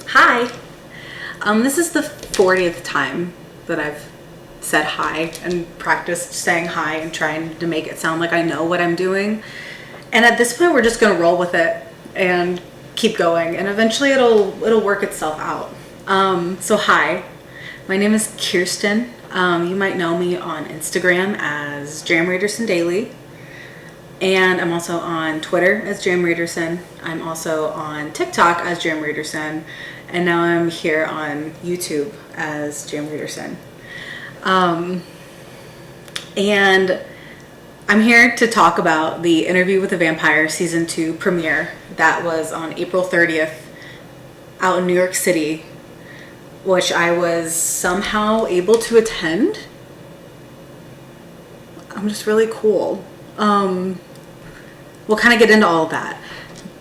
Hi. This is the 40th time that I've said hi and practiced saying hi and trying to make it sound like I know what I'm doing. And at this point, we're just gonna roll with it and keep going, and eventually it'll work itself out. So hi, my name is Kirsten. You might know me on Instagram as Jam Reiderson Daily. And I'm also on Twitter as Jam Reiderson. I'm also on TikTok as Jam Reiderson. And now I'm here on YouTube as Jam Reiderson. And I'm here to talk about the Interview with the Vampire Season 2 premiere that was on April 30th out in New York City, which I was somehow able to attend. I'm just really cool. We'll kind of get into all of that.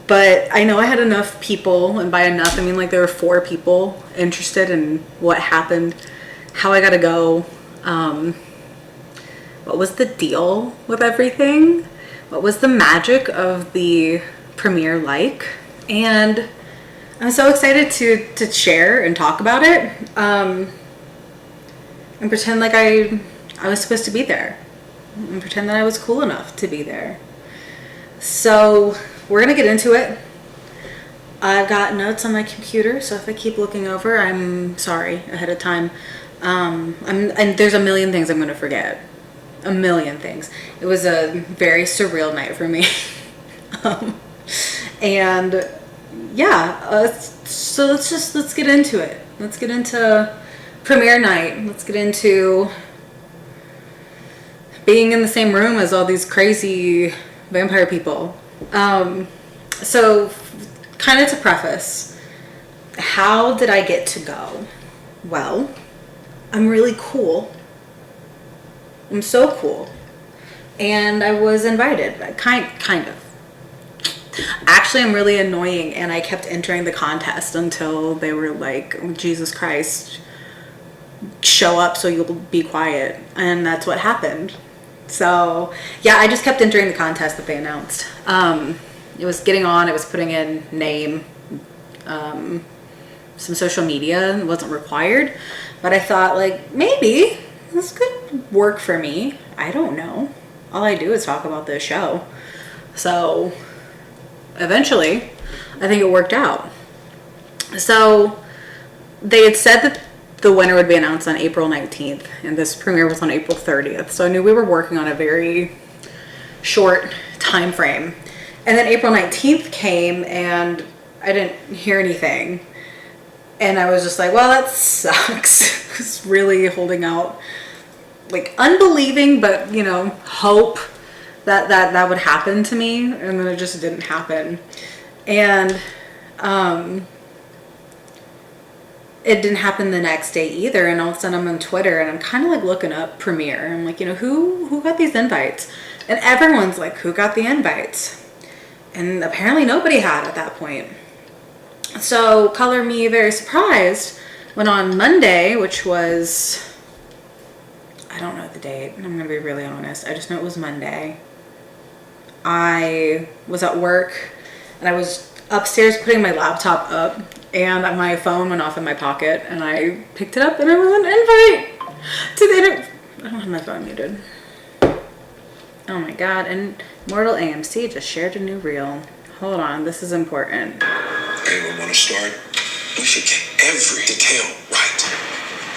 But I know I had enough people, and by enough, I mean like there were 4 people interested in what happened, how I got to go, what was the deal with everything, what was the magic of the premiere like, and I'm so excited to share and talk about it, and pretend like I was supposed to be there, and pretend that I was cool enough to be there. So we're gonna get into it. I've got notes on my computer, so if I keep looking over, I'm sorry ahead of time. And there's a million things I'm gonna forget. A million things. It was a very surreal night for me. And yeah, so let's get into it. Let's get into premiere night. Let's get into being in the same room as all these crazy vampire people. So kind of to preface, how did I get to go? Well, I'm really cool. I'm so cool. And I was invited, kind of. Actually, I'm really annoying, and I kept entering the contest until they were like, oh, Jesus Christ, show up so you'll be quiet. And that's what happened. So yeah, I just kept entering the contest that they announced. It was getting on, it was putting in name, some social media. It wasn't required, but I thought like maybe this could work for me. I don't know. All I do is talk about this show. So eventually I think it worked out. So they had said that the winner would be announced on April 19th, and this premiere was on April 30th. So I knew we were working on a very short time frame. And then April 19th came, and I didn't hear anything. And I was just like, well, that sucks. I was really holding out, like unbelieving, but you know, hope that would happen to me. And then it just didn't happen. And, it didn't happen the next day either, and all of a sudden I'm on Twitter and I'm kind of like looking up premiere. I'm like, you know, who got these invites? And everyone's like, who got the invites? And apparently nobody had at that point. So color me very surprised when on Monday, which was, I don't know the date, I'm gonna be really honest, I just know it was Monday. I was at work and I was upstairs putting my laptop up, and my phone went off in my pocket, and I picked it up, and it was an invite to the interview. I don't have my phone muted. Oh my god, and Mortal AMC just shared a new reel. Hold on, this is important. Anyone want to start? We should get every detail right.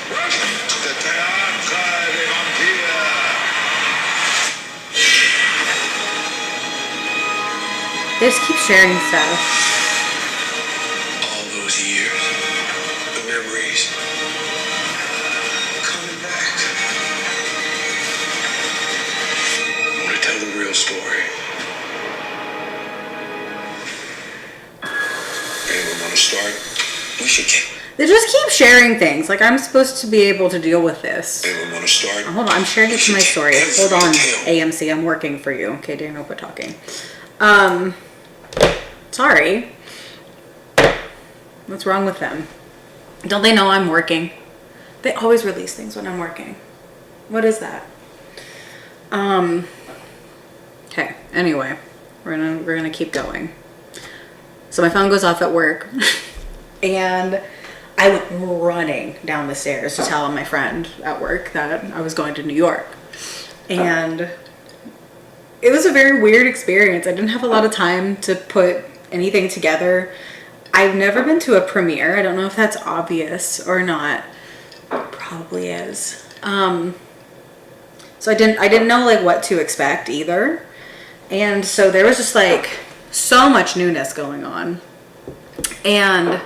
Welcome to the Théâtre des Vampires. They just keep sharing stuff. Story. Anyone want to start? We should get. They just keep sharing things. Like I'm supposed to be able to deal with this. Anyone want to start? Hold on, I'm sharing it to my story. Hold on, AMC, I'm working for you. Okay, Daniel, quit talking. Sorry. What's wrong with them? Don't they know I'm working? They always release things when I'm working. What is that? Okay, anyway, we're gonna keep going. So my phone goes off at work. And I went running down the stairs to tell my friend at work that I was going to New York. And it was a very weird experience. I didn't have a lot of time to put anything together. I've never been to a premiere. I don't know if that's obvious or not. It probably is. So I didn't know like what to expect either. And so there was just like so much newness going on. And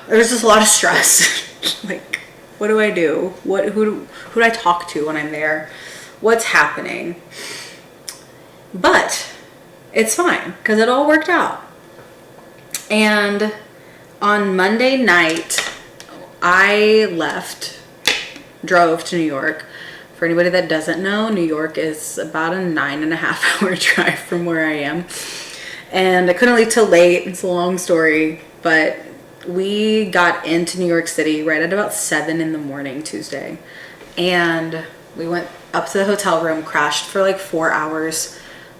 there was just a lot of stress. Like, what do I do? Who do I talk to when I'm there? What's happening? But it's fine because it all worked out. And on Monday night, I drove to New York. For anybody that doesn't know, New York is about a 9.5 hour drive from where I am. And I couldn't leave till late. It's a long story, but we got into New York City right at about 7 in the morning Tuesday. And we went up to the hotel room, crashed for like 4 hours,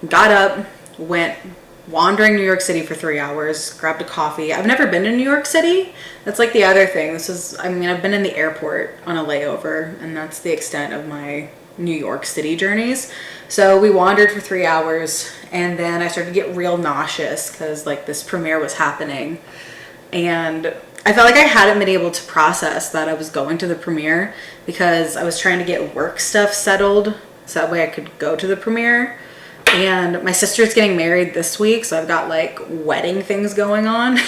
got up, went wandering New York City for 3 hours, grabbed a coffee. I've never been to New York City. That's like the other thing. I've been in the airport on a layover, and that's the extent of my New York City journeys. So we wandered for 3 hours, and then I started to get real nauseous because like this premiere was happening. And I felt like I hadn't been able to process that I was going to the premiere because I was trying to get work stuff settled so that way I could go to the premiere. And my sister's getting married this week, so I've got like wedding things going on.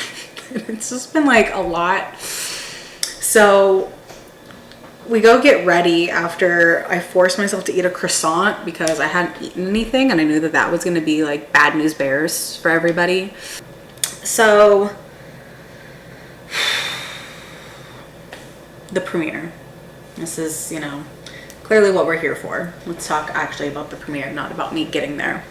It's just been like a lot. So we go get ready after I forced myself to eat a croissant because I hadn't eaten anything, and I knew that was going to be like bad news bears for everybody. So the premiere. This is, clearly what we're here for. Let's talk actually about the premiere, not about me getting there.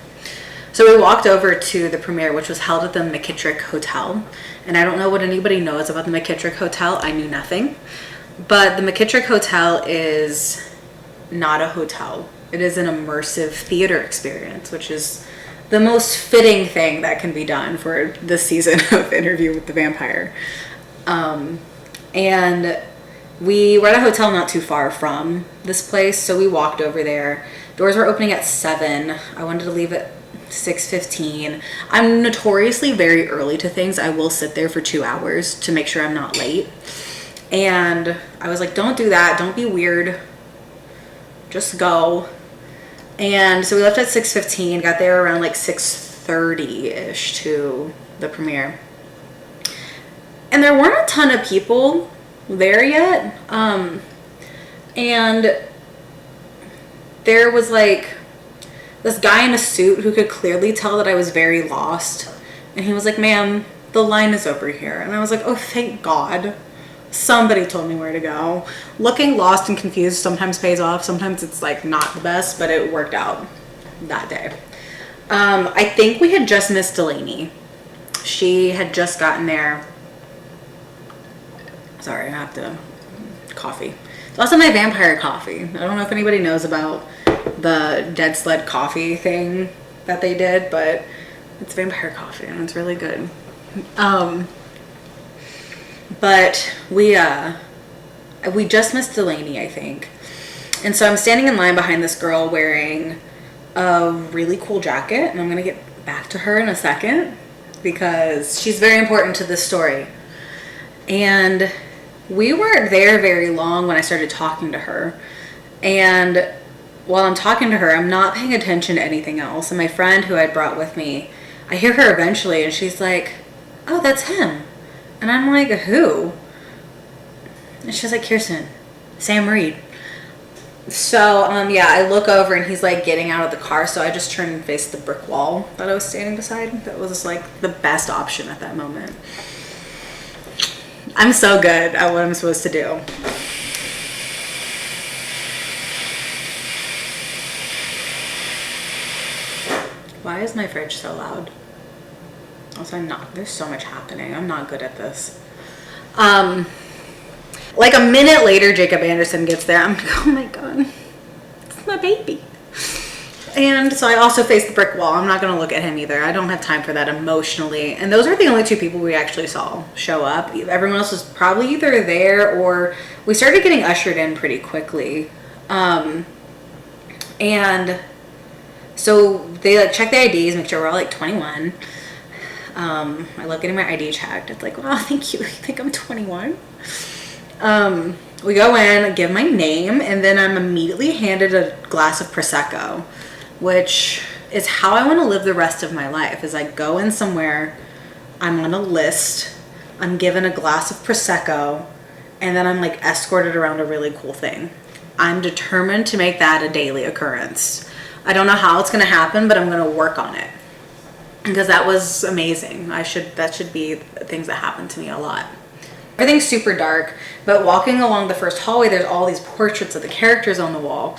So we walked over to the premiere, which was held at the McKittrick Hotel. And I don't know what anybody knows about the McKittrick Hotel. I knew nothing. But the McKittrick Hotel is not a hotel. It is an immersive theater experience, which is the most fitting thing that can be done for this season of Interview with the Vampire. And we were at a hotel not too far from this place, so we walked over there. Doors were opening at 7. I wanted to leave at 6:15. I'm notoriously very early to things. I will sit there for 2 hours to make sure I'm not late. And I was like, don't do that. Don't be weird. Just go. And so we left at 6:15, got there around like 6:30-ish to the premiere. And there weren't a ton of people there yet. And there was like this guy in a suit who could clearly tell that I was very lost. And he was like, ma'am, the line is over here. And I was like, oh, thank God. Somebody told me where to go. Looking lost and confused sometimes pays off. Sometimes it's like not the best, but it worked out that day. I think we had just missed Delainey. She had just gotten there. Sorry, I have to coffee. It's also my vampire coffee. I don't know if anybody knows about the Dead Sled coffee thing that they did, but it's vampire coffee and it's really good. But we just missed Delainey, I think. And so I'm standing in line behind this girl wearing a really cool jacket, and I'm gonna get back to her in a second because she's very important to this story. And we weren't there very long when I started talking to her. And while I'm talking to her, I'm not paying attention to anything else. And my friend who I'd brought with me, I hear her eventually and she's like, oh, that's him. And I'm like, who? And she's like, Kirsten, Sam Reid. So, yeah, I look over and he's like getting out of the car. So I just turned and faced the brick wall that I was standing beside. That was like the best option at that moment. I'm so good at what I'm supposed to do. Why is my fridge so loud? Also, there's so much happening. I'm not good at this. Like a minute later, Jacob Anderson gets there. I'm like, oh my God, it's my baby. And so I also faced the brick wall. I'm not going to look at him either. I don't have time for that emotionally. And those are the only two people we actually saw show up. Everyone else was probably either there or we started getting ushered in pretty quickly. And so they like check the IDs, make sure we're all like 21. I love getting my ID checked. It's like, wow, thank you. You think I'm 21? We go in, give my name, and then I'm immediately handed a glass of Prosecco, which is how I want to live the rest of my life. Is I go in somewhere, I'm on a list, I'm given a glass of Prosecco, and then I'm like escorted around a really cool thing. I'm determined to make that a daily occurrence. I don't know how it's going to happen, but I'm going to work on it. Because that was amazing. That should be things that happen to me a lot. Everything's super dark, but walking along the first hallway, there's all these portraits of the characters on the wall,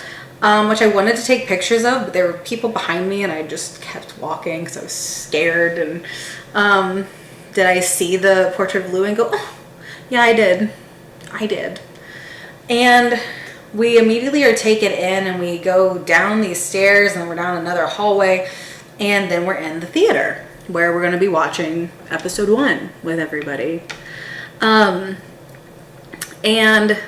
which I wanted to take pictures of, but there were people behind me and I just kept walking because I was scared. And did I see the portrait of Lou and go, oh, yeah, I did. And we immediately are taken in and we go down these stairs and we're down another hallway. And then we're in the theater where we're going to be watching episode 1 with everybody. And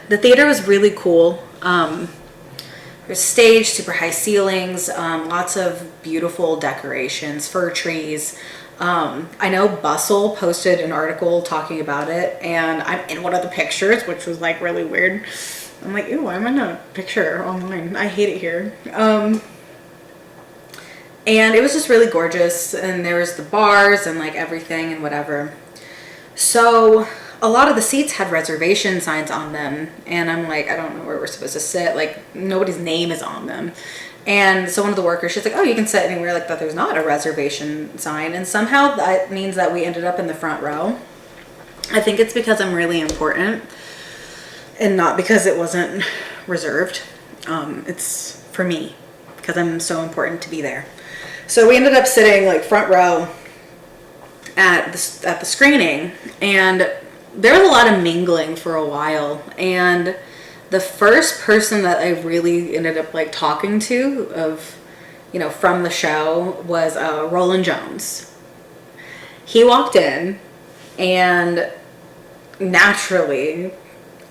the theater was really cool. There's stage, super high ceilings, lots of beautiful decorations, fir trees. I know Bustle posted an article talking about it, and I'm in one of the pictures, which was like really weird. I'm like, ew, I'm in a picture online. I hate it here. And it was just really gorgeous, and there was the bars and like everything and whatever. So a lot of the seats had reservation signs on them, and I'm like, I don't know where we're supposed to sit. Like nobody's name is on them. And so one of the workers, she's like, oh, you can sit anywhere like that. There's not a reservation sign. And somehow that means that we ended up in the front row. I think it's because I'm really important and not because it wasn't reserved. It's for me because I'm so important to be there. So we ended up sitting like front row at the screening, and there was a lot of mingling for a while. And the first person that I really ended up like talking to from the show was Rolin Jones. He walked in, and naturally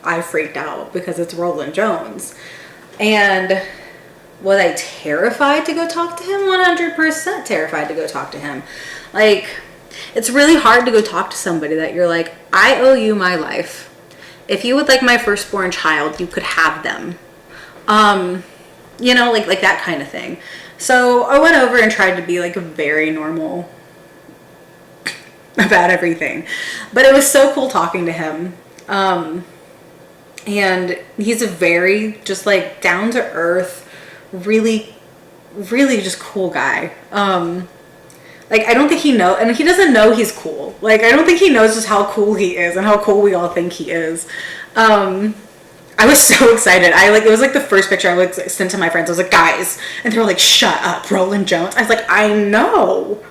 I freaked out because it's Rolin Jones. And was I terrified to go talk to him? 100% terrified to go talk to him. Like, it's really hard to go talk to somebody that you're like, I owe you my life. If you would like my firstborn child, you could have them. Like that kind of thing. So I went over and tried to be like very normal about everything. But it was so cool talking to him. And he's a very just like down to earth, really, really just cool guy. Like, I don't think he knows, and he doesn't know he's cool. Like, I don't think he knows just how cool he is and how cool we all think he is. I was so excited. It was like the first picture I like sent to my friends. I was like, guys, and they were like, shut up, Rolin Jones. I was like, I know.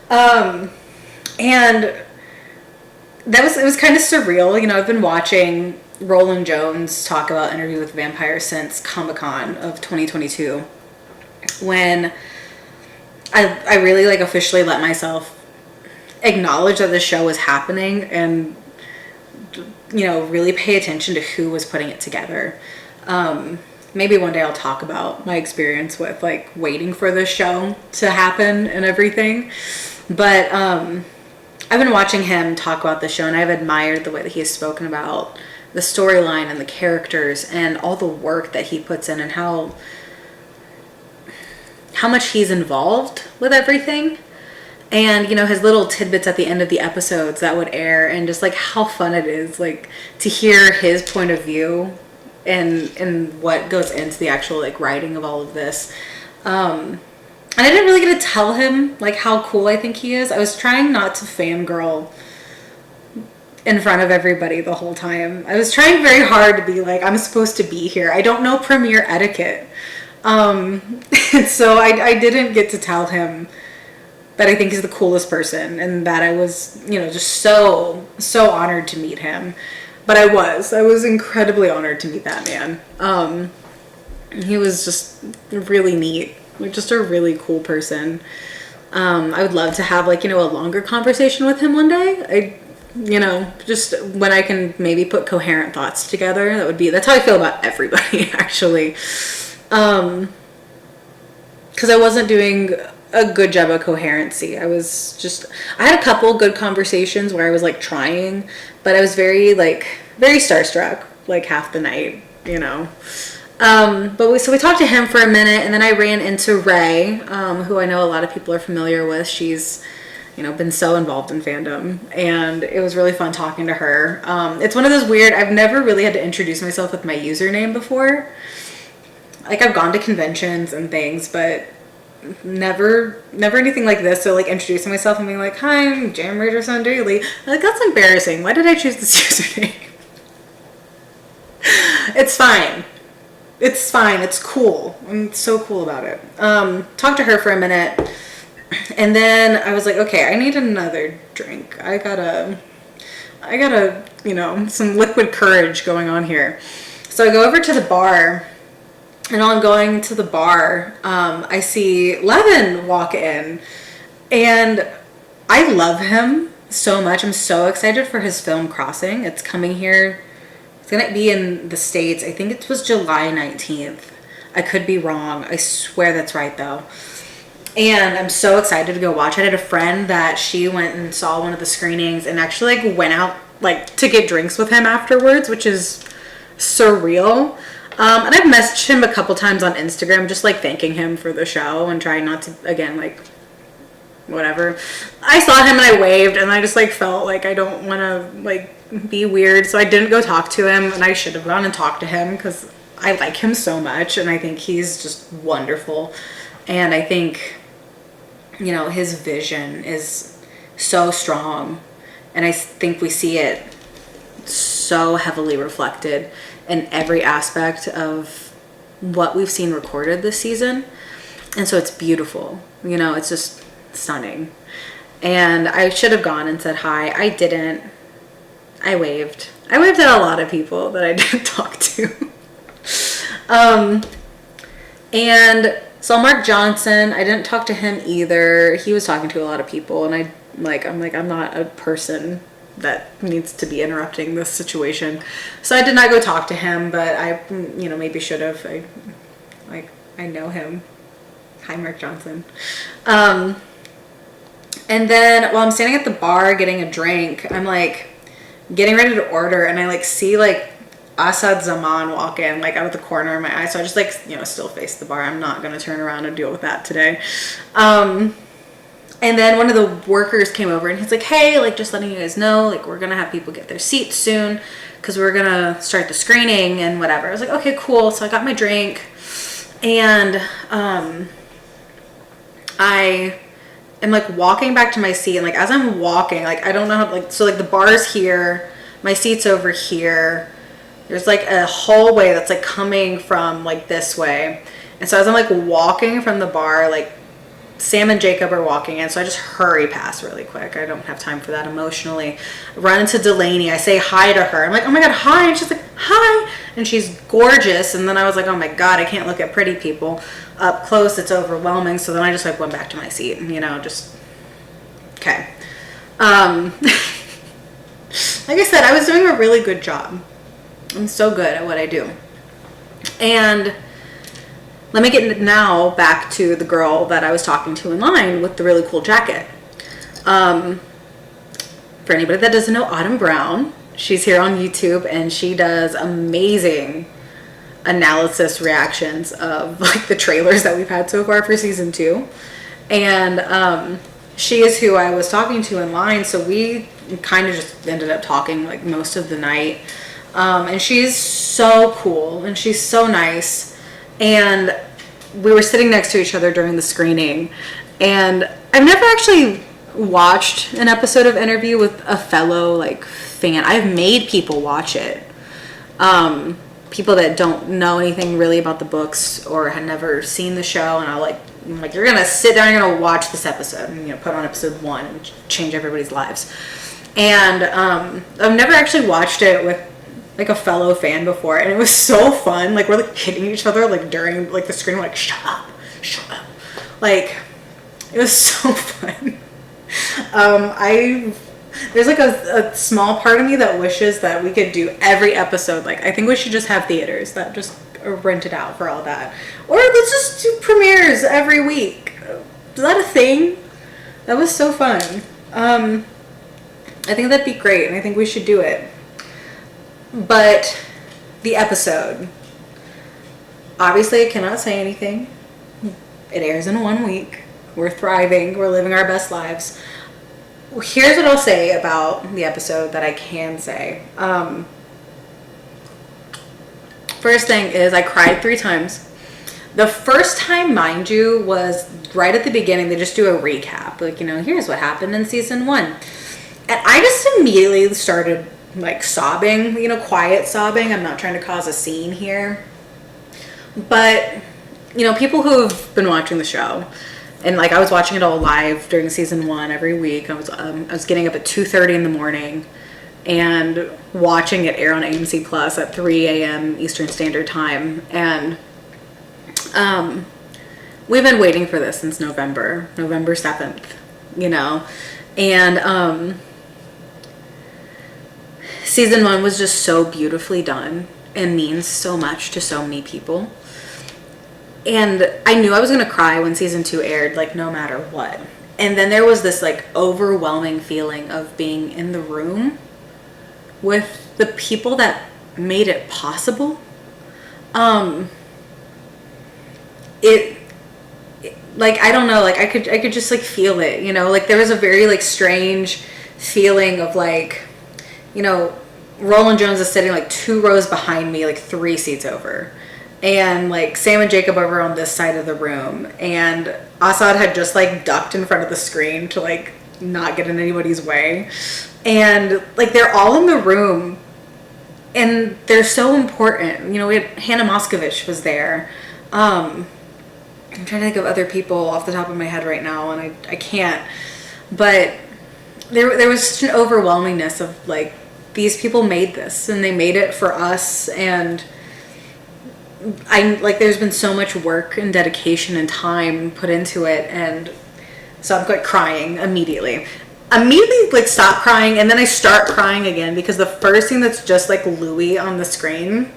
And it was kind of surreal. I've been watching Rolin Jones talk about Interview with the Vampire since Comic-Con of 2022, when I really like officially let myself acknowledge that the show was happening and really pay attention to who was putting it together. Maybe one day I'll talk about my experience with like waiting for the show to happen and everything, but I've been watching him talk about the show, and I've admired the way that he has spoken about the storyline and the characters and all the work that he puts in, and how much he's involved with everything. And his little tidbits at the end of the episodes that would air, and just like how fun it is like to hear his point of view and what goes into the actual like writing of all of this. And I didn't really get to tell him like how cool I think he is. I was trying not to fangirl in front of everybody the whole time. I was trying very hard to be like, I'm supposed to be here. I don't know premiere etiquette. And so I didn't get to tell him that I think he's the coolest person, and that I was, just so honored to meet him. But I was incredibly honored to meet that man. He was just really neat. like just a really cool person. I would love to have like, you know, a longer conversation with him one day. You know, just when I can maybe put coherent thoughts together, that's how I feel about everybody, actually. Because I wasn't doing a good job of coherency. I had a couple good conversations where I was like trying, but I was very starstruck, like half the night, you know. So we talked to him for a minute, and then I ran into Ray, who I know a lot of people are familiar with. She's, you know, been so involved in fandom, and it was really fun talking to her. It's one of those weird, I've never really had to introduce myself with my username before. Like, I've gone to conventions and things, but never anything like this. So like introducing myself and being like, hi, I'm Jam Reiderson daily. Like, that's embarrassing. Why did I choose this username? It's fine. It's fine. It's cool. I'm so cool about it. Talked to her for a minute, and then I was like, okay, I need another drink. I gotta, you know, some liquid courage going on here. So I go over to the bar, and while I'm going to the bar, I see Levan walk in, and I love him so much. I'm so excited for his film Crossing. It's coming here. It's gonna be in the States. I think it was July 19th. I could be wrong. I swear that's right though. And I'm so excited to go watch it. I had a friend that she went and saw one of the screenings and actually like went out like to get drinks with him afterwards, which is surreal. And I've messaged him a couple times on Instagram, just like thanking him for the show and trying not to, again, like, whatever. I saw him and I waved, and I just like felt like I don't want to like be weird, so I didn't go talk to him, and I should have gone and talked to him because I like him so much, and I think he's just wonderful. And I think, you know, his vision is so strong, and I think we see it so heavily reflected in every aspect of what we've seen recorded this season. And so it's beautiful, you know, it's just stunning. And I should have gone and said hi. I didn't. I waved at a lot of people that I didn't talk to. And so Mark Johnson, I didn't talk to him either. He was talking to a lot of people, and I'm not a person that needs to be interrupting this situation. So I did not go talk to him, but I, you know, maybe should have. I know him. Hi, Mark Johnson. And then while I'm standing at the bar getting a drink, I'm like getting ready to order, and I like see like Assad Zaman walk in like out of the corner of my eye. So I just like, you know, still face the bar. I'm not going to turn around and deal with that today. And then one of the workers came over and he's like, hey, like just letting you guys know, like we're going to have people get their seats soon because we're going to start the screening and whatever. I was like, okay, cool. So I got my drink, and I am like walking back to my seat, and like as I'm walking, like I don't know how, like, so like the bar's here, my seat's over here. There's like a hallway that's like coming from like this way. And so as I'm like walking from the bar, like Sam and Jacob are walking in, so I just hurry past really quick. I don't have time for that emotionally. Run into Delainey. I say hi to her. I'm like, oh my God, hi. And she's like, hi. And she's gorgeous. And then I was like, oh my God, I can't look at pretty people up close. It's overwhelming. So then I just like went back to my seat, and, you know, just, okay. Like I said, I was doing a really good job. I'm so good at what I do. And let me get now back to the girl that I was talking to in line with the really cool jacket. For anybody that doesn't know Autumn Brown, she's here on YouTube, and she does amazing analysis reactions of like the trailers that we've had so far for season 2. And she is who I was talking to in line, so we kind of just ended up talking like most of the night. And she's so cool, and she's so nice. And we were sitting next to each other during the screening, and I've never actually watched an episode of Interview with a fellow like fan. I've made people watch it. People that don't know anything really about the books or had never seen the show, and I'm like, you're gonna sit down, you're gonna watch this episode, and, you know, put on episode 1 and change everybody's lives. And I've never actually watched it with like a fellow fan before, and it was so fun. Like we're like hitting each other like during like the screen, like shut up, Like, it was so fun. There's like a small part of me that wishes that we could do every episode. Like, I think we should just have theaters that just are rented out for all that. Or let's just do premieres every week. Is that a thing? That was so fun. I think that'd be great, and I think we should do it. But the episode, obviously I cannot say anything. It airs in 1 week. We're thriving. We're living our best lives. Here's what I'll say about the episode that I can say. First thing is I cried 3 times. The first time, mind you, was right at the beginning. They just do a recap. Like, you know, here's what happened in season 1. And I just immediately started like sobbing, you know, quiet sobbing. I'm not trying to cause a scene here. But, you know, people who have been watching the show, and like I was watching it all live during season 1 every week. I was getting up at 2:30 in the morning and watching it air on AMC Plus at 3 a.m. Eastern Standard Time. And we've been waiting for this since November 7th, you know. And season 1 was just so beautifully done and means so much to so many people. And I knew I was going to cry when season 2 aired, like no matter what. And then there was this like overwhelming feeling of being in the room with the people that made it possible. Like, I don't know, like I could just like feel it, you know, like there was a very like strange feeling of like, you know, Rolin Jones is sitting like 2 rows behind me, like 3 seats over. And like Sam and Jacob over on this side of the room, and Assad had just like ducked in front of the screen to like not get in anybody's way. And like they're all in the room and they're so important. You know, we had Hannah Moscovich was there. I'm trying to think of other people off the top of my head right now, and I can't. But there was such an overwhelmingness of like, these people made this and they made it for us. And there's been so much work and dedication and time put into it. And so I'm like crying immediately like stop crying, and then I start crying again because the first thing that's just like Louis on the screen,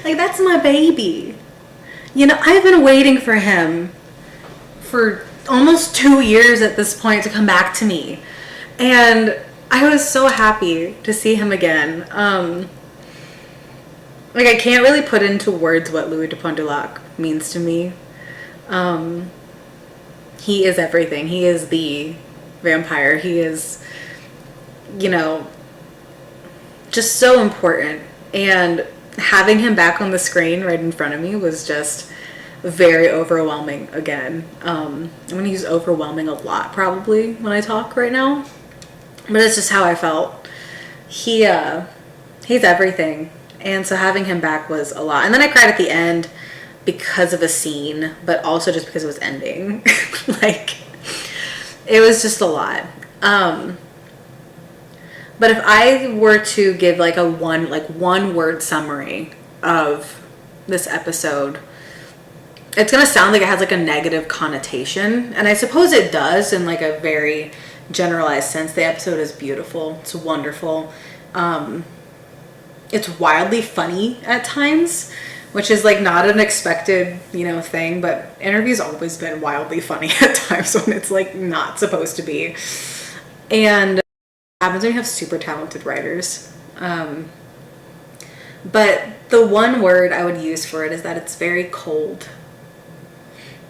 like that's my baby. You know, I've been waiting for him for almost 2 years at this point to come back to me, and I was so happy to see him again. Like, I can't really put into words what Louis de Pontdulac means to me. He is everything. He is the vampire. He is, you know, just so important. And having him back on the screen right in front of me was just very overwhelming again. I'm going to use overwhelming a lot probably when I talk right now. But it's just how I felt. He's everything. And so having him back was a lot. And then I cried at the end because of a scene, but also just because it was ending. Like, it was just a lot. But if I were to give like a one word summary of this episode, it's going to sound like it has like a negative connotation. And I suppose it does in like a very generalized sense. The episode is beautiful. It's wonderful. It's wildly funny at times, which is like not an expected, you know, thing, but interviews always been wildly funny at times when it's like not supposed to be. And it happens when you have super talented writers. But the one word I would use for it is that it's very cold.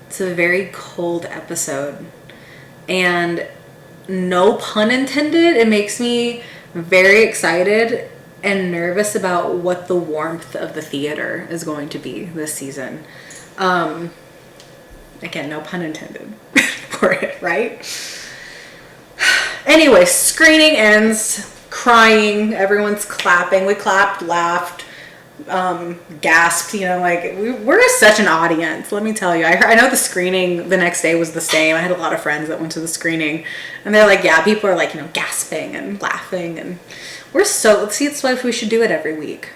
It's a very cold episode. And no pun intended, it makes me very excited and nervous about what the warmth of the theater is going to be this season. Again, no pun intended for it, right? Anyway, screening ends, crying, everyone's clapping. We clapped, laughed, gasped, you know, like we're such an audience, let me tell you. I know the screening the next day was the same. I had a lot of friends that went to the screening, and they're like, yeah, people are like, you know, gasping and laughing, and we're so, see, it's why we should do it every week.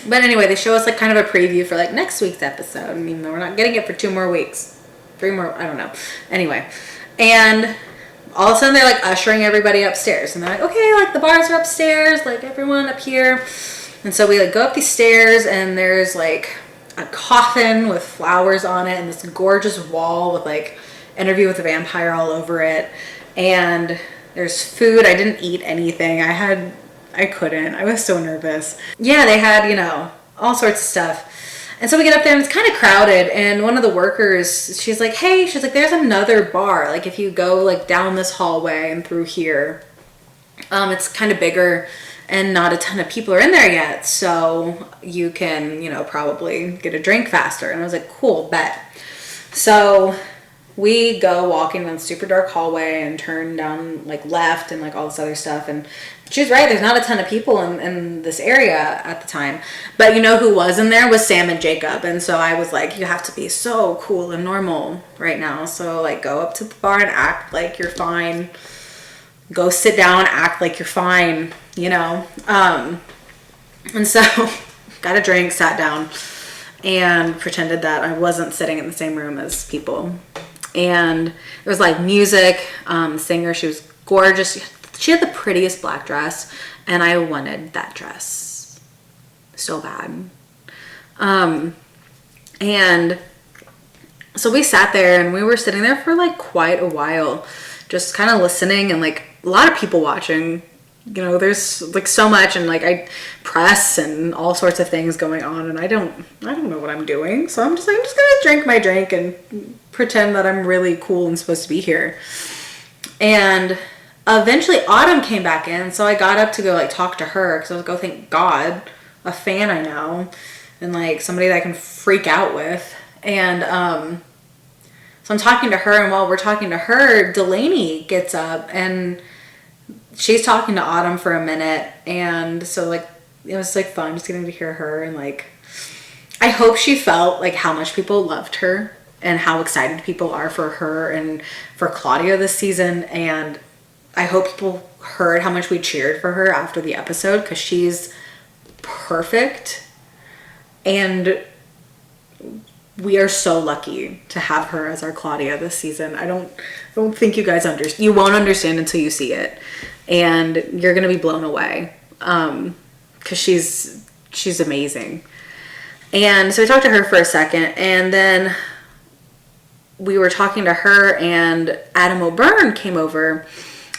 But anyway, they show us like kind of a preview for like next week's episode. I mean, we're not getting it for 2 more weeks. 3 more, I don't know. Anyway, and all of a sudden they're like ushering everybody upstairs. And they're like, okay, like the bars are upstairs, like everyone up here. And so we like go up these stairs and there's like a coffin with flowers on it and this gorgeous wall with like Interview with a Vampire all over it. And there's food. I didn't eat anything. I couldn't. I was so nervous. Yeah, they had, you know, all sorts of stuff. And so we get up there and it's kind of crowded. And one of the workers, she's like, hey, she's like, there's another bar. Like if you go like down this hallway and through here, it's kind of bigger and not a ton of people are in there yet. So you can, you know, probably get a drink faster. And I was like, cool, bet. So we go walking down the super dark hallway and turn down like left and like all this other stuff. And she's right, there's not a ton of people in this area at the time. But you know who was in there was Sam and Jacob. And so I was like, you have to be so cool and normal right now. So like go up to the bar and act like you're fine. Go sit down, act like you're fine, you know. And so got a drink, sat down, and pretended that I wasn't sitting in the same room as people. And there was like music, singer, she was gorgeous. She had the prettiest black dress and I wanted that dress so bad. And so we sat there and we were sitting there for like quite a while, just kind of listening and like a lot of people watching. You know, there's like so much and like I press and all sorts of things going on and I don't know what I'm doing. So I'm just gonna drink my drink and pretend that I'm really cool and supposed to be here. And eventually Autumn came back in, so I got up to go like talk to her because I was like, oh, thank God, a fan I know and like somebody that I can freak out with. And so I'm talking to her, and while we're talking to her, Delainey gets up and she's talking to Autumn for a minute. And so like it was like fun just getting to hear her, and like I hope she felt like how much people loved her and how excited people are for her and for Claudia this season. And I hope people heard how much we cheered for her after the episode because she's perfect. And we are so lucky to have her as our Claudia this season. I don't think you guys you won't understand until you see it. And you're going to be blown away because she's amazing. And so we talked to her for a second, and then we were talking to her and Adam O'Byrne came over.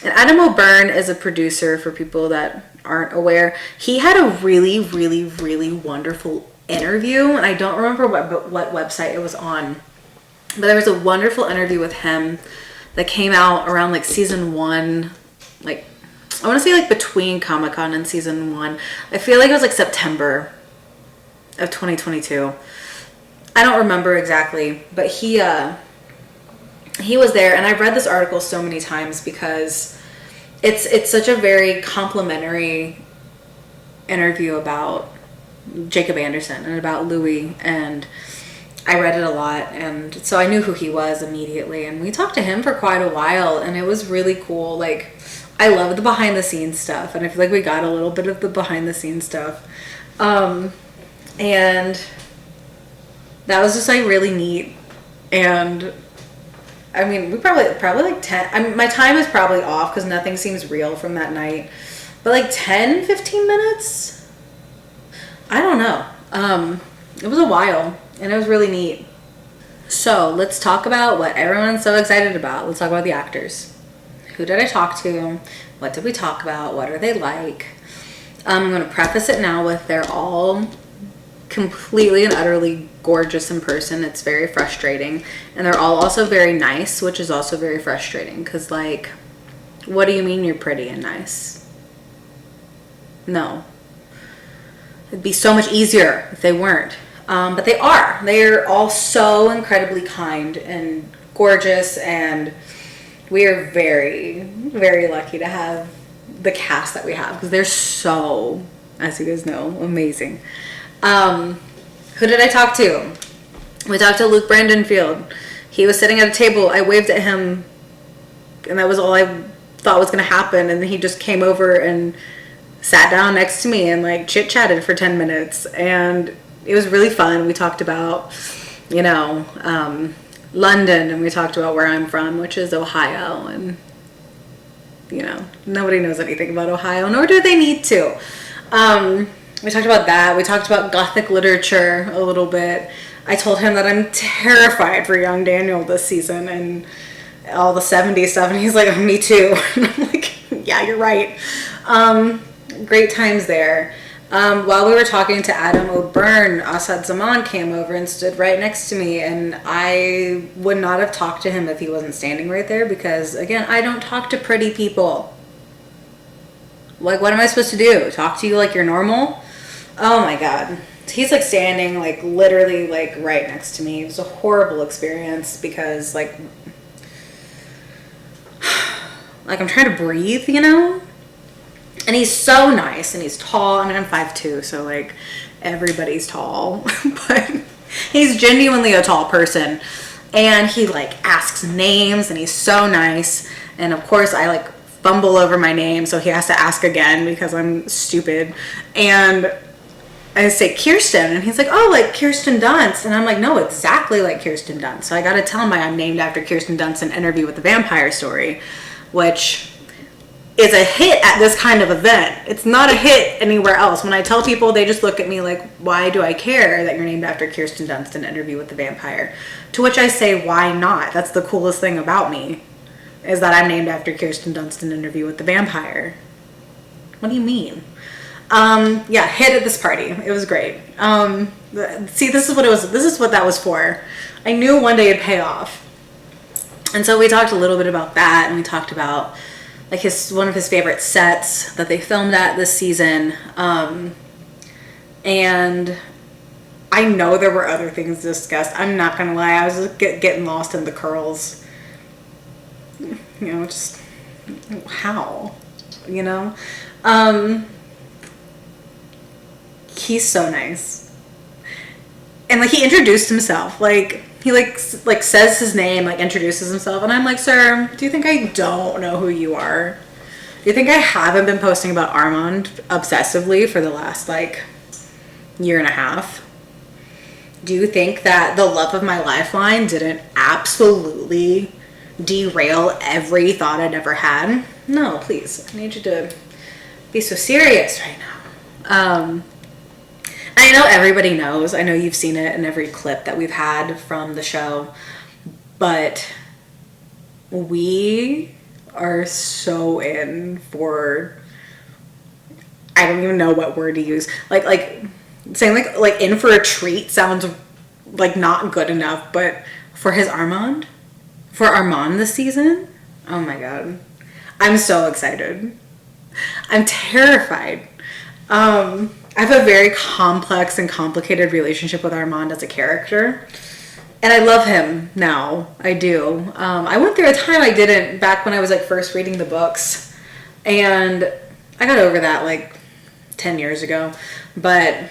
And Adam O'Byrne is a producer for people that aren't aware. He had a really, really, really wonderful interview, and I don't remember what website it was on, but there was a wonderful interview with him that came out around like season 1, like I want to say like between Comic-Con and season 1. I feel like it was like September of 2022. I don't remember exactly, but he was there, and I've read this article so many times because it's such a very complimentary interview about Jacob Anderson and about Louis, and I read it a lot, and so I knew who he was immediately, and we talked to him for quite a while, and it was really cool. Like I love the behind the scenes stuff, and I feel like we got a little bit of the behind the scenes stuff, and that was just like really neat. And I mean, we probably like 10, I mean, my time is probably off because nothing seems real from that night, but like 10-15 minutes, I don't know. It was a while and it was really neat. So let's talk about what everyone's so excited about. Let's talk about the actors. Who did I talk to? What did we talk about? What are they like? I'm going to preface it now with they're all completely and utterly gorgeous in person. It's very frustrating. And they're all also very nice, which is also very frustrating. Because, like, what do you mean you're pretty and nice? No. It'd be so much easier if they weren't. But they are. They're all so incredibly kind and gorgeous. And we are very, very lucky to have the cast that we have. Because they're so, as you guys know, amazing. Who did I talk to? We talked to Luke Brandenfield. He was sitting at a table. I waved at him, and that was all I thought was going to happen. And then he just came over and sat down next to me and like chit-chatted for 10 minutes, and it was really fun. We talked about, you know, London, and we talked about where I'm from, which is Ohio, and you know, nobody knows anything about Ohio, nor do they need to. We talked about that. We talked about Gothic literature a little bit. I told him that I'm terrified for young Daniel this season and all the 70s stuff, and he's like, oh, me too. And I'm like, yeah, you're right. Great times there. While we were talking to Adam O'Byrne, Assad Zaman came over and stood right next to me, and I would not have talked to him if he wasn't standing right there, because again, I don't talk to pretty people. Like, what am I supposed to do? Talk to you like you're normal? Oh my God. He's like standing like literally like right next to me. It was a horrible experience because like I'm trying to breathe, you know? And he's so nice, and he's tall. I mean, I'm 5'2", so like everybody's tall, but he's genuinely a tall person. And he like asks names, and he's so nice. And of course I like fumble over my name, so he has to ask again because I'm stupid. And I say Kirsten, and he's like, oh, like Kirsten Dunst. And I'm like, no, exactly like Kirsten Dunst. So I got to tell him I'm named after Kirsten Dunst in Interview with the Vampire Story, which is a hit at this kind of event. It's not a hit anywhere else. When I tell people, they just look at me like, why do I care that you're named after Kirsten Dunst in Interview with the Vampire? To which I say, why not? That's the coolest thing about me, is that I'm named after Kirsten Dunst in Interview with the Vampire. What do you mean? Yeah, hit at this party. It was great. See, this is what it was. This is what that was for. I knew one day it'd pay off. And so we talked a little bit about that, and we talked about like one of his favorite sets that they filmed at this season. And I know there were other things discussed. I'm not gonna lie, I was just getting lost in the curls. You know, just how, you know? He's so nice. And like he introduced himself, like he like says his name, like introduces himself, and I'm like, sir, do you think I don't know who you are? Do you think I haven't been posting about Armand obsessively for the last like year and a half? Do you think that the love of my lifeline didn't absolutely derail every thought I'd ever had? No, please, I need you to be so serious right now. I know everybody knows. I know you've seen it in every clip that we've had from the show, but we are so in for, I don't even know what word to use. Like saying like in for a treat sounds like not good enough, but for Armand this season, oh my God, I'm so excited. I'm terrified. I have a very complex and complicated relationship with Armand as a character, and I love him now. I do. I went through a time I didn't back when I was like first reading the books, and I got over that like 10 years ago, but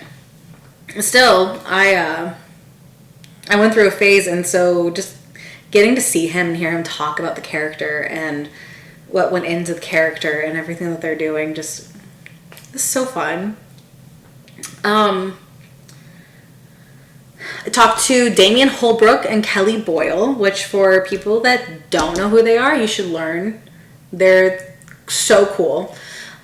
still I went through a phase, and so just getting to see him and hear him talk about the character and what went into the character and everything that they're doing, just it's so fun. I talked to DAMIAN HOLBROOK and KELLI BOYLE, which for people that don't know who they are, you should learn. They're so cool.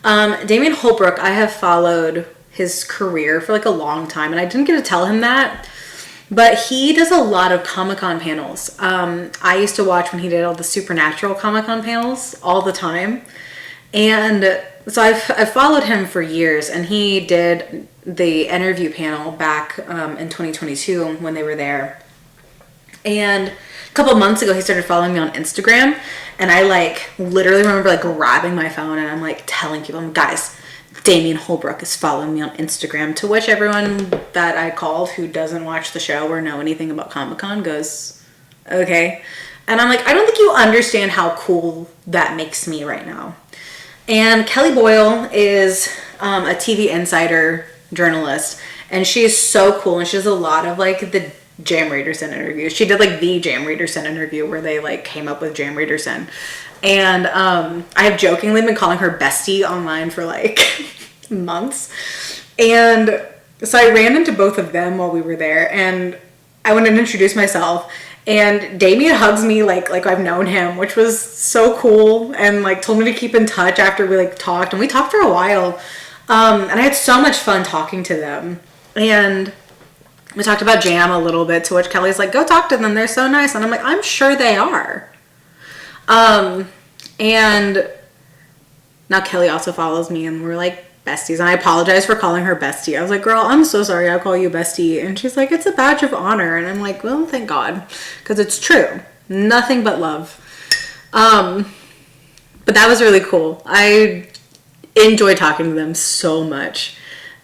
DAMIAN HOLBROOK, I have followed his career for like a long time, and I didn't get to tell him that, but he does a lot of Comic-Con panels. I used to watch when he did all the Supernatural Comic-Con panels all the time, and so I've followed him for years, and he did the interview panel back in 2022 when they were there. And a couple of months ago, he started following me on Instagram, and I like literally remember like grabbing my phone and I'm like telling people, guys, DAMIAN HOLBROOK is following me on Instagram, to which everyone that I called who doesn't watch the show or know anything about Comic-Con goes, okay. And I'm like, I don't think you understand how cool that makes me right now. And KELLI BOYLE is a TV insider journalist, and she is so cool, and she does a lot of like the Jam Reiderson interviews. She did like the Jam Reiderson interview where they like came up with Jam Reiderson, and I have jokingly been calling her bestie online for like months. And so I ran into both of them while we were there, and I went and introduced myself, and Damian hugs me like I've known him, which was so cool, and like told me to keep in touch after we like talked, and we talked for a while. And I had so much fun talking to them. And we talked about Jam a little bit, to which Kelly's like, go talk to them, they're so nice. And I'm like, I'm sure they are. And now Kelly also follows me, and we're like besties. And I apologize for calling her bestie. I was like, girl, I'm so sorry I call you bestie. And she's like, it's a badge of honor. And I'm like, well, thank God, because it's true. Nothing but love. But that was really cool. I enjoy talking to them so much,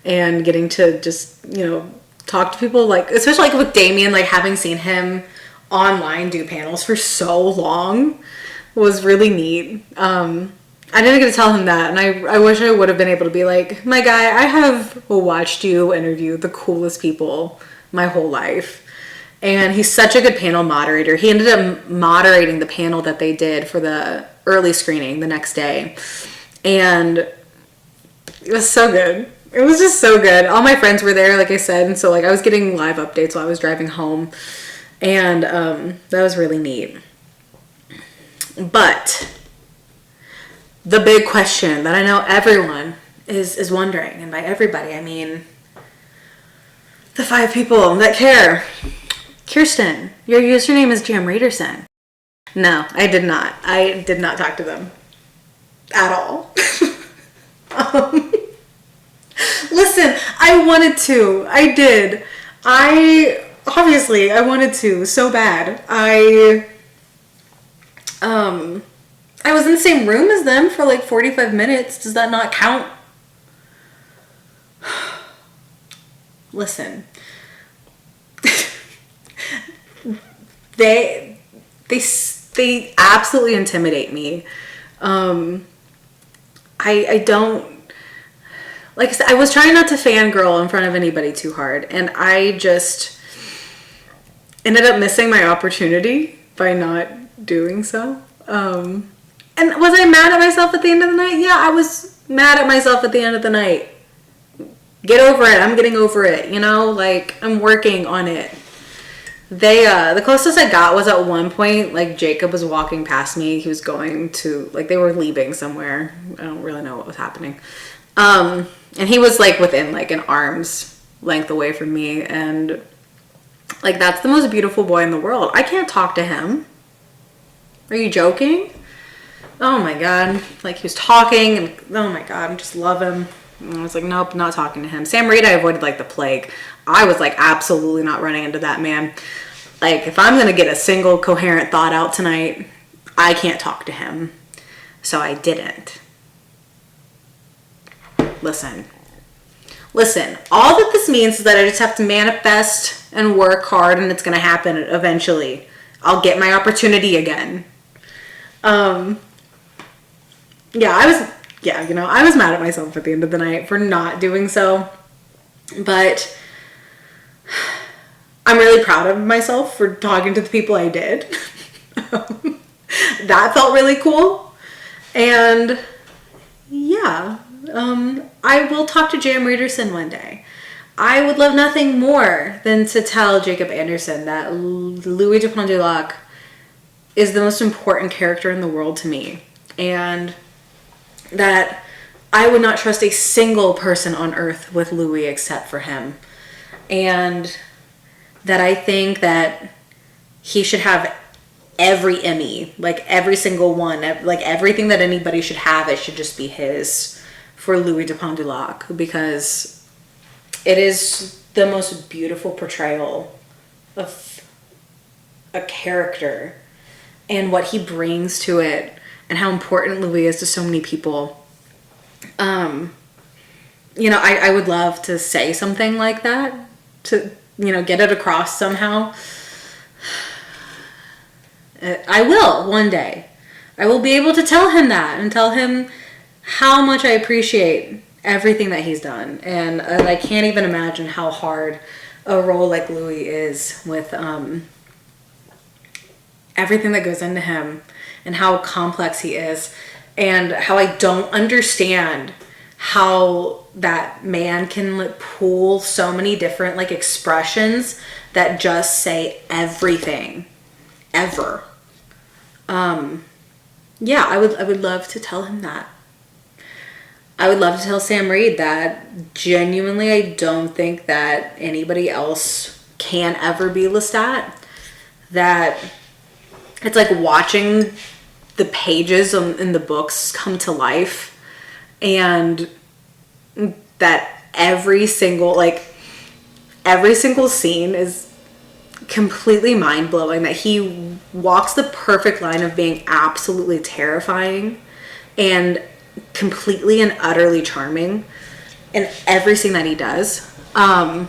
and getting to just, you know, talk to people, like, especially like with Damian, like having seen him online do panels for so long was really neat. I didn't get to tell him that, and I wish I would have been able to be like, my guy, I have watched you interview the coolest people my whole life. And he's such a good panel moderator. He ended up moderating the panel that they did for the early screening the next day. And it was so good. It was just so good. All my friends were there, like I said, and so like I was getting live updates while I was driving home. And that was really neat. But the big question that I know everyone is wondering, and by everybody I mean the 5 people that care. Kirsten, your username is Jam Reiderson. No, I did not. I did not talk to them at all. Listen, I wanted to. I did. Obviously I wanted to so bad. I was in the same room as them for like 45 minutes. Does that not count? Listen. They absolutely intimidate me. I don't, like I said, I was trying not to fangirl in front of anybody too hard, and I just ended up missing my opportunity by not doing so. And was I mad at myself at the end of the night? Yeah, I was mad at myself at the end of the night. Get over it. I'm getting over it. You know, like, I'm working on it. The closest I got was at one point, like, Jacob was walking past me. He was going to, like, they were leaving somewhere. I don't really know what was happening. And he was, like, within, like, an arm's length away from me. And, like, that's the most beautiful boy in the world. I can't talk to him. Are you joking? Oh, my God. Like, he was talking, and, oh, my God, I just love him. And I was like, nope, not talking to him. Sam Reid, I avoided like the plague. I was like absolutely not running into that man. Like, if I'm going to get a single coherent thought out tonight, I can't talk to him. So I didn't. Listen. All that this means is that I just have to manifest and work hard, and it's going to happen eventually. I'll get my opportunity again. Yeah, you know, I was mad at myself at the end of the night for not doing so, but I'm really proud of myself for talking to the people I did. That felt really cool. And yeah, I will talk to Jam Reiderson one day. I would love nothing more than to tell Jacob Anderson that Louis Dupont du Lac is the most important character in the world to me, and that I would not trust a single person on earth with Louis except for him. And that I think that he should have every Emmy, like every single one, like everything that anybody should have, it should just be his for Louis Dupont du Lac, because it is the most beautiful portrayal of a character and what he brings to it, and how important Louis is to so many people. You know, I would love to say something like that, to, you know, get it across somehow. I will one day. I will be able to tell him that, and tell him how much I appreciate everything that he's done. And I can't even imagine how hard a role like Louis is, with everything that goes into him, and how complex he is, and how I don't understand how that man can like pull so many different like expressions that just say everything ever. Yeah, I would love to tell him that. I would love to tell Sam Reid that genuinely I don't think that anybody else can ever be Lestat. That it's like watching the pages in the books come to life, and that every single scene is completely mind-blowing, that he walks the perfect line of being absolutely terrifying and completely and utterly charming in everything that he does. And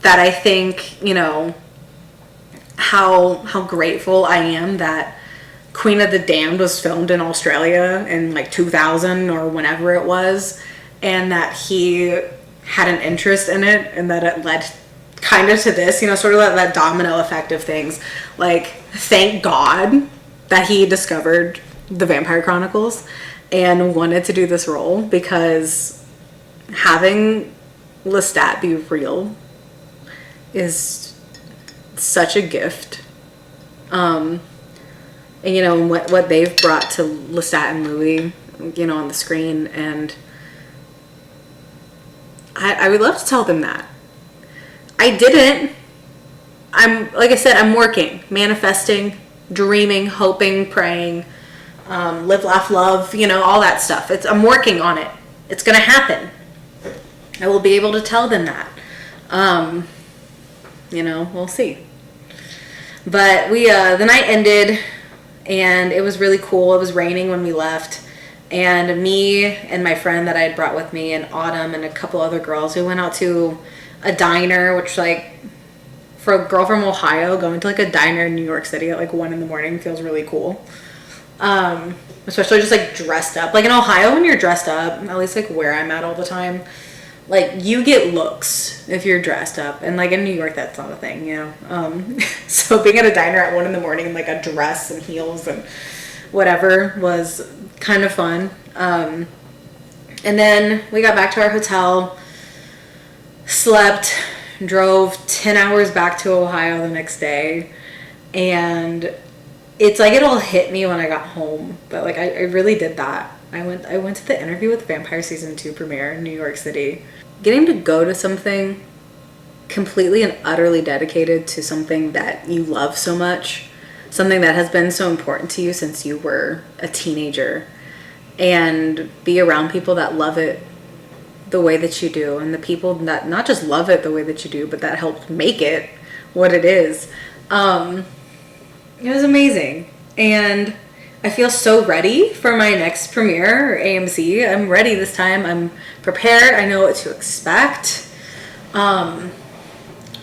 that I think, you know, how grateful I am that Queen of the Damned was filmed in Australia in like 2000 or whenever it was, and that he had an interest in it, and that it led kind of to this, you know, sort of that domino effect of things. Like, thank God that he discovered the Vampire Chronicles and wanted to do this role, because having Lestat be real is such a gift. And you know, what they've brought to Lestat and Louis, you know, on the screen, and I would love to tell them that. I didn't. Like I said, I'm working, manifesting, dreaming, hoping, praying, live, laugh, love, you know, all that stuff. I'm working on it. It's gonna happen. I will be able to tell them that. You know, we'll see. But the night ended, and it was really cool. It was raining when we left, and me and my friend that I had brought with me, and Autumn and a couple other girls, we went out to a diner, which, like, for a girl from Ohio, going to like a diner in New York City at like 1 a.m. feels really cool. Especially just like dressed up. Like in Ohio, when you're dressed up, at least like where I'm at all the time, like you get looks if you're dressed up, and like in New York that's not a thing, you know. So being at a diner at 1 a.m. in like a dress and heels and whatever was kind of fun. And then we got back to our hotel, slept, drove 10 hours back to Ohio the next day, and it's like it all hit me when I got home, but like I really did that. I went to the Interview with the Vampire Season 2 premiere in New York City. Getting to go to something completely and utterly dedicated to something that you love so much, something that has been so important to you since you were a teenager, and be around people that love it the way that you do, and the people that not just love it the way that you do, but that helped make it what it is. It was amazing, and I feel so ready for my next premiere, AMC. I'm ready this time. I'm prepared. I know what to expect. I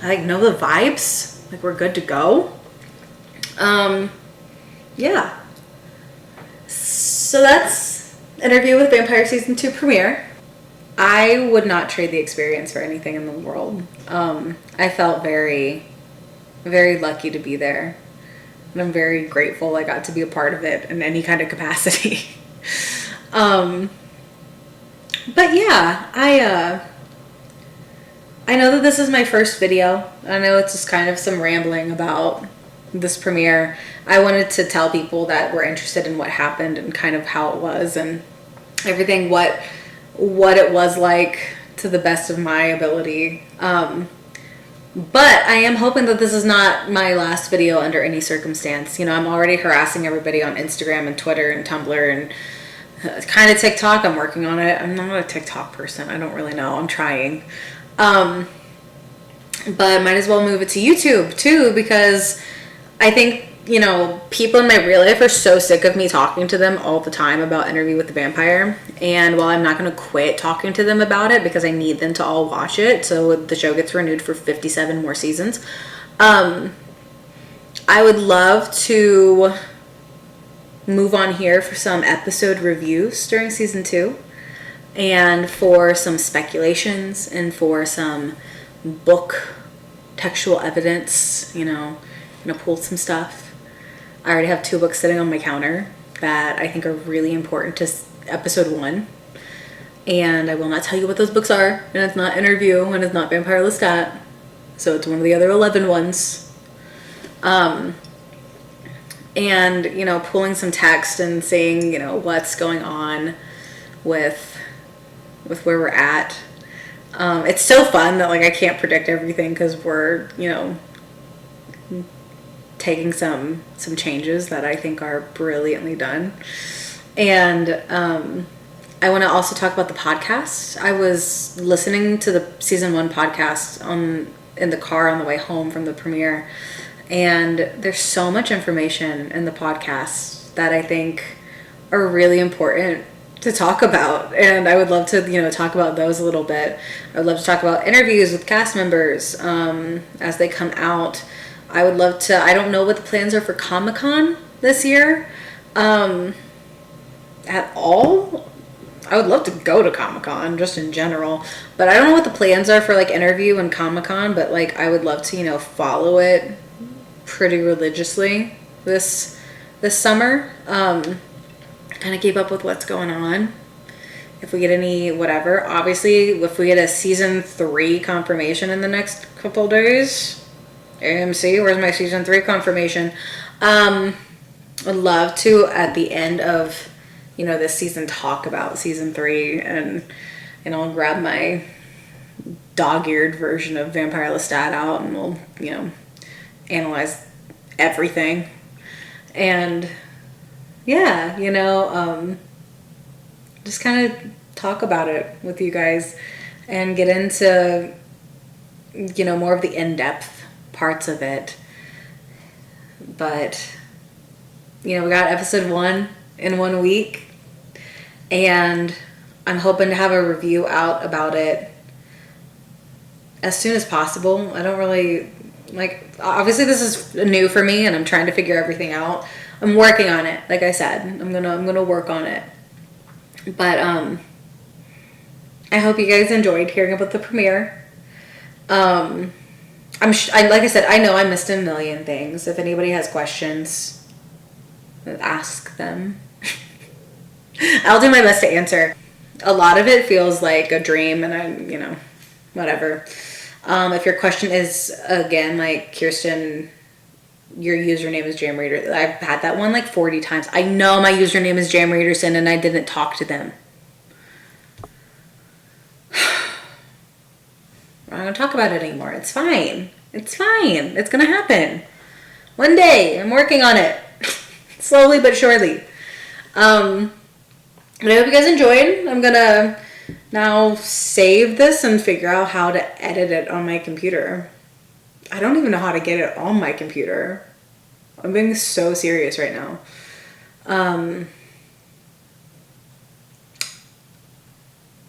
like know the vibes. Like we're good to go. Yeah. So that's Interview with Vampire Season 2 premiere. I would not trade the experience for anything in the world. I felt very, very lucky to be there. And I'm very grateful I got to be a part of it in any kind of capacity. But yeah, I know that this is my first video. I know it's just kind of some rambling about this premiere. I wanted to tell people that were interested in what happened and kind of how it was and everything, what it was like to the best of my ability. But I am hoping that this is not my last video under any circumstance. You know, I'm already harassing everybody on Instagram and Twitter and Tumblr and kind of TikTok. I'm working on it. I'm not a TikTok person. I don't really know. I'm trying. But might as well move it to YouTube too, because I think, you know, people in my real life are so sick of me talking to them all the time about Interview with the Vampire. And while I'm not going to quit talking to them about it because I need them to all watch it so the show gets renewed for 57 more seasons, I would love to move on here for some episode reviews during season 2, and for some speculations, and for some book textual evidence. You know, I'm going to pull some stuff. I already have 2 books sitting on my counter that I think are really important episode 1. And I will not tell you what those books are. And it's not Interview, and it's not Vampire Lestat. So it's one of the other 11 ones. And, you know, pulling some text and seeing, you know, what's going on with where we're at. It's so fun that, like, I can't predict everything because we're, you know, taking some changes that I think are brilliantly done. And I want to also talk about the podcast. I was listening to the season 1 podcast in the car on the way home from the premiere, and there's so much information in the podcast that I think are really important to talk about, and I would love to, you know, talk about those a little bit. I would love to talk about interviews with cast members as they come out. I would love to, I don't know what the plans are for Comic-Con this year at all. I would love to go to Comic-Con just in general, but I don't know what the plans are for, like, interview and Comic-Con, but, like, I would love to, you know, follow it pretty religiously this summer. Kind of keep up with what's going on. If we get any whatever, obviously, if we get a season 3 confirmation in the next couple days, AMC, where's my season 3 confirmation? I'd love to, at the end of, you know, this season, talk about season 3, and I'll grab my dog-eared version of Vampire Lestat out, and we'll, you know, analyze everything. And yeah, you know, just kind of talk about it with you guys and get into, you know, more of the in-depth parts of it. But, you know, we got episode 1 in 1 week, and I'm hoping to have a review out about it as soon as possible. I don't really, like, obviously this is new for me and I'm trying to figure everything out. I'm working on it. Like I said, I'm gonna work on it. But I hope you guys enjoyed hearing about the premiere. Like I said, I know I missed a million things. If anybody has questions, ask them. I'll do my best to answer. A lot of it feels like a dream, and I, you know, whatever. If your question is, again, like, Kirsten, your username is Jam Reiderson. I've had that one like 40 times. I know my username is Jam Reiderson and I didn't talk to them. I'm not going to talk about it anymore. It's fine. It's fine. It's going to happen. One day. I'm working on it. Slowly but surely. But I hope you guys enjoyed. I'm going to now save this and figure out how to edit it on my computer. I don't even know how to get it on my computer. I'm being so serious right now.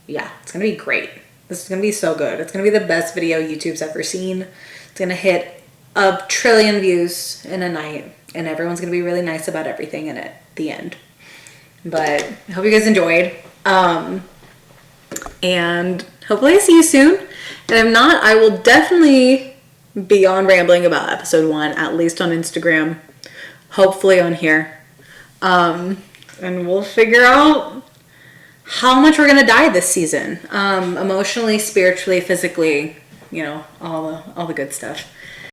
Yeah, it's going to be great. This is going to be so good. It's going to be the best video YouTube's ever seen. It's going to hit 1 trillion views in a night. And everyone's going to be really nice about everything in it at the end. But I hope you guys enjoyed. And hopefully I see you soon. And if not, I will definitely be on rambling about episode 1, at least on Instagram. Hopefully on here. And we'll figure out how much we're going to die this season. Emotionally, spiritually, physically, you know, all the good stuff.